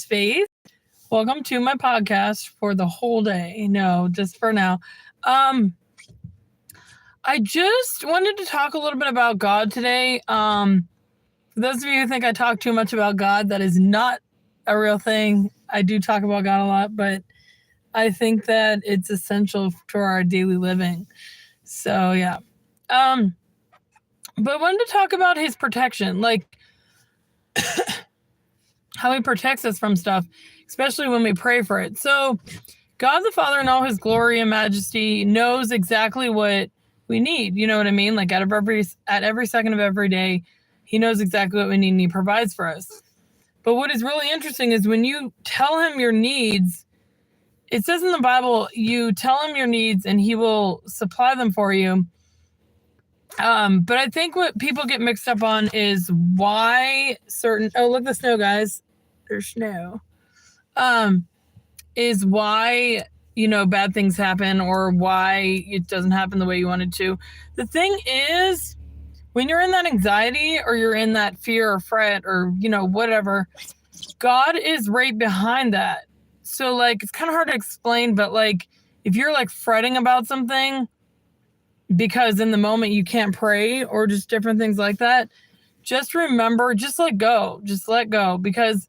Faith. Welcome to my podcast for the whole day. No, just for now. I just wanted to talk a little bit about God today. For those of you who think I talk too much about God, that is not a real thing. I do talk about God a lot, but I think that it's essential to our daily living. So yeah. But I wanted to talk about his protection, like how he protects us from stuff, especially when we pray for it. So God the Father in all his glory and majesty knows exactly what we need. You know what I mean? Like at every second of every day, he knows exactly what we need and he provides for us. But what is really interesting is when you tell him your needs, it says in the Bible, you tell him your needs and he will supply them for you. But I think what people get mixed up on is why look at the snow, guys. There's snow. Is why, bad things happen or why it doesn't happen the way you wanted to. The thing is, when you're in that anxiety or you're in that fear or fret or, whatever, God is right behind that. So, it's kind of hard to explain, but, if you're, fretting about something because in the moment you can't pray or just different things like that, just remember, just let go. Just let go because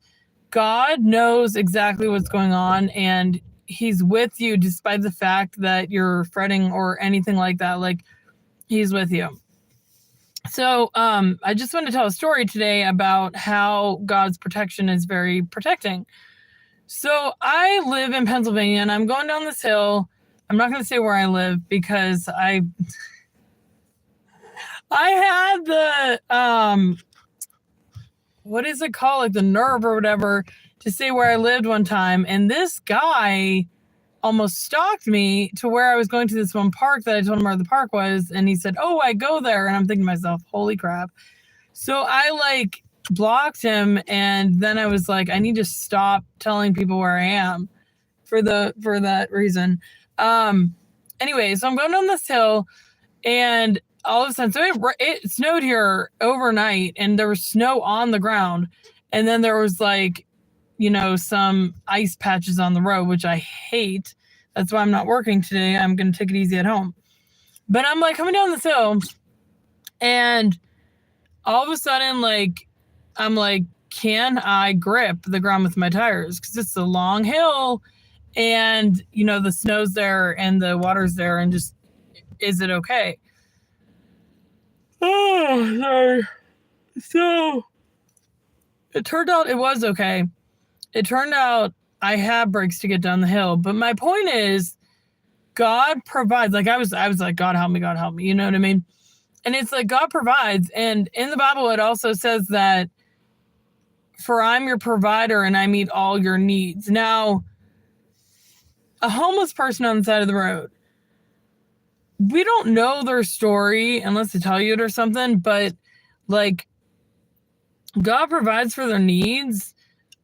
God knows exactly what's going on and he's with you despite the fact that you're fretting or anything like that. He's with you. So I just want to tell a story today about how God's protection is very protecting. So I live in Pennsylvania and I'm going down this hill. I'm not going to say where I live because I had the what is it called? The nerve or whatever to say where I lived one time. And this guy almost stalked me to where I was going to this one park that I told him where the park was. And he said, "Oh, I go there." And I'm thinking to myself, holy crap. So I blocked him. And then I was like, I need to stop telling people where I am for that reason. Anyway, so I'm going down this hill and all of a sudden, so it snowed here overnight and there was snow on the ground. And then there was some ice patches on the road, which I hate. That's why I'm not working today. I'm going to take it easy at home. But I'm coming down this hill and all of a sudden, I'm can I grip the ground with my tires? Because it's a long hill and, the snow's there and the water's there and just, is it okay? Oh, sorry. So it turned out it was okay. It turned out I had brakes to get down the hill. But my point is, God provides. I was like, God help me. You know what I mean? And it's God provides. And in the Bible, it also says that, for I'm your provider and I meet all your needs. Now, a homeless person on the side of the road, we don't know their story unless they tell you it or something, but God provides for their needs.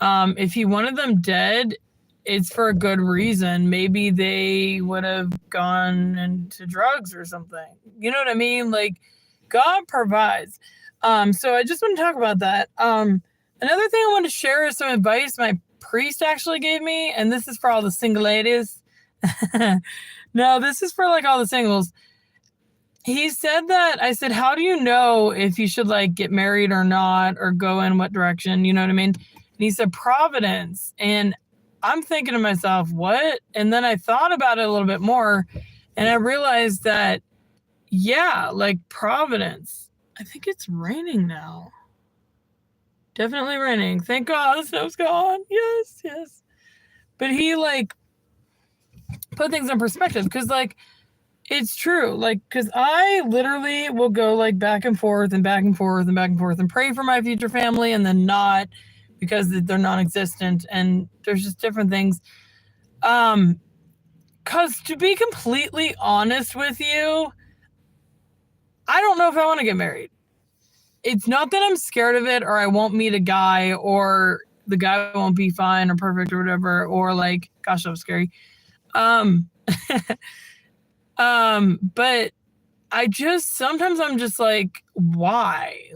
If he wanted them dead, it's for a good reason. Maybe they would have gone into drugs or something. You know what I mean? God provides. So I just want to talk about that. Another thing I want to share is some advice my priest actually gave me, and this is for all the single ladies. No, this is for all the singles. He said that, I said, how do you know if you should get married or not, or go in what direction? You know what I mean? And he said, providence. And I'm thinking to myself, what? And then I thought about it a little bit more and I realized that, yeah, providence. I think it's raining now. Definitely raining. Thank God the snow's gone. Yes. But he put things in perspective because it's true. Because I literally will go back and forth and back and forth and back and forth and pray for my future family and then not because they're non-existent and there's just different things. Because to be completely honest with you, I don't know if I want to get married. It's not that I'm scared of it or I won't meet a guy or the guy won't be fine or perfect or whatever, or gosh, that was scary. But I just, sometimes I'm just why?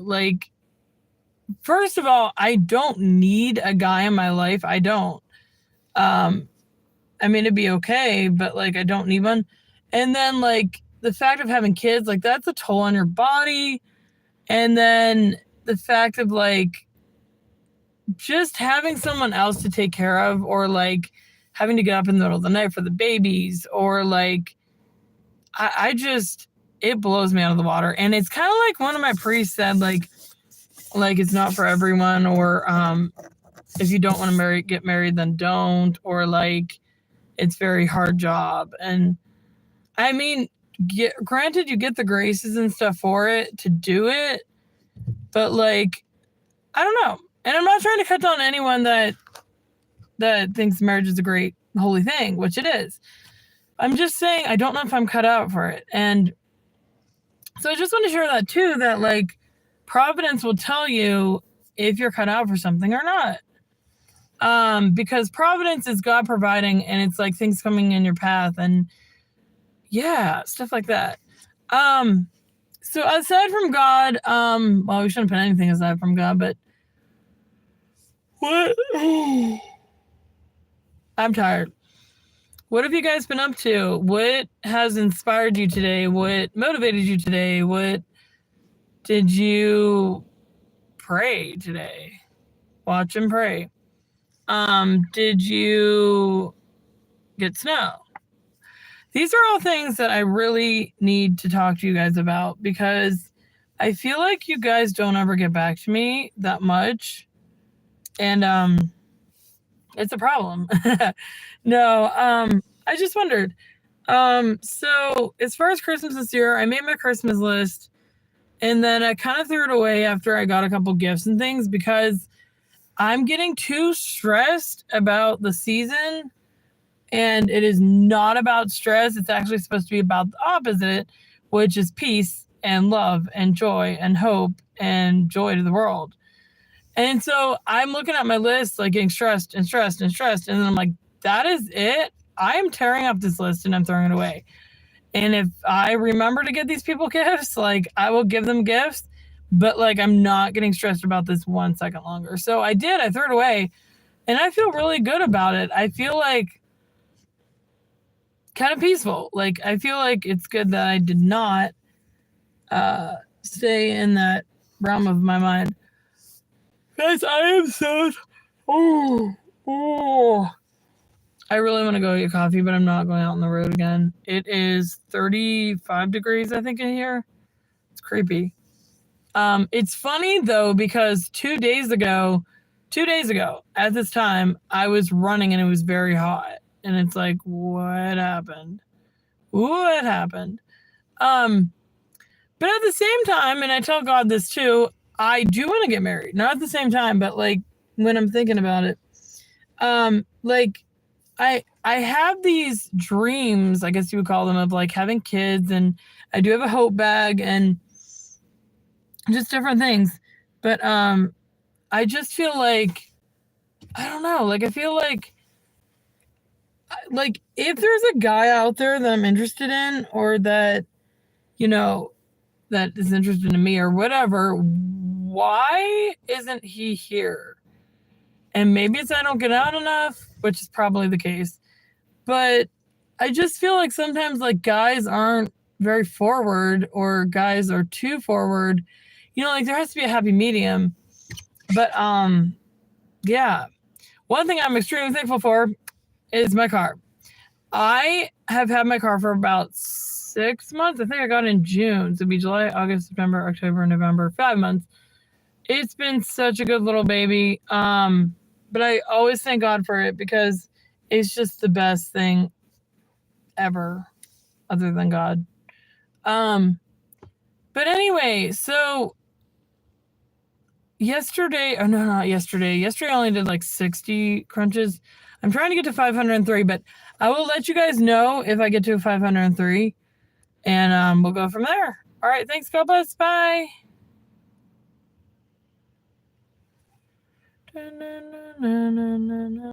first of all, I don't need a guy in my life. I don't. Um, I mean, it'd be okay, but like, I don't need one. And then, like, the fact of having kids, like, that's a toll on your body. And then the fact of, like, just having someone else to take care of, or like having to get up in the middle of the night for the babies, or like, I just, it blows me out of the water. And it's kind of like one of my priests said, like it's not for everyone, or if you don't want to get married, then don't, or like, it's very hard job. And I mean, granted, you get the graces and stuff for it to do it, but like, I don't know. And I'm not trying to cut down anyone that thinks marriage is a great holy thing, which it is. I'm just saying I don't know if I'm cut out for it. And so I just want to share that too, that like, Providence will tell you if you're cut out for something or not. Because Providence is God providing, and it's like things coming in your path, and yeah, stuff like that. So aside from God, well, we shouldn't put anything aside from God, but what? I'm tired. What have you guys been up to? What has inspired you today? What motivated you today? What did you pray today? Watch and pray. Did you get snow? These are all things that I really need to talk to you guys about, because I feel like you guys don't ever get back to me that much. And it's a problem. No, I just wondered. So as far as Christmas this year, I made my Christmas list, and then I kind of threw it away after I got a couple gifts and things, because I'm getting too stressed about the season. And it is not about stress. It's actually supposed to be about the opposite, which is peace and love and joy and hope and joy to the world. And so I'm looking at my list, like getting stressed and stressed and stressed. And then I'm like, that is it. I am tearing up this list and I'm throwing it away. And if I remember to get these people gifts, like, I will give them gifts, but like, I'm not getting stressed about this 1 second longer. So I threw it away, and I feel really good about it. I feel like kind of peaceful. Like, I feel like it's good that I did not stay in that realm of my mind. Guys, I am so... Oh. I really want to go get coffee, but I'm not going out on the road again. It is 35 degrees, I think, in here. It's creepy. It's funny, though, because 2 days ago, at this time, I was running and it was very hot. And it's like, what happened? What happened? But at the same time, and I tell God this too, I do want to get married. Not at the same time, but like, when I'm thinking about it, like, I have these dreams, I guess you would call them, of like having kids, and I do have a hope bag and just different things. But I just feel like, I don't know, like, I feel like if there's a guy out there that I'm interested in, or that, you know, that is interested in me or whatever, why isn't he here? And maybe it's I don't get out enough, which is probably the case. But I just feel like sometimes, like, guys aren't very forward, or guys are too forward. You know, like, there has to be a happy medium. But yeah. One thing I'm extremely thankful for is my car. I have had my car for about 6 months. I think I got it in June. So it'd be July, August, September, October, November, 5 months. It's been such a good little baby. But I always thank God for it, because it's just the best thing ever, other than God. But anyway, so yesterday I only did like 60 crunches. I'm trying to get to 503, but I will let you guys know if I get to 503, and we'll go from there. All right, thanks. God bless. Bye.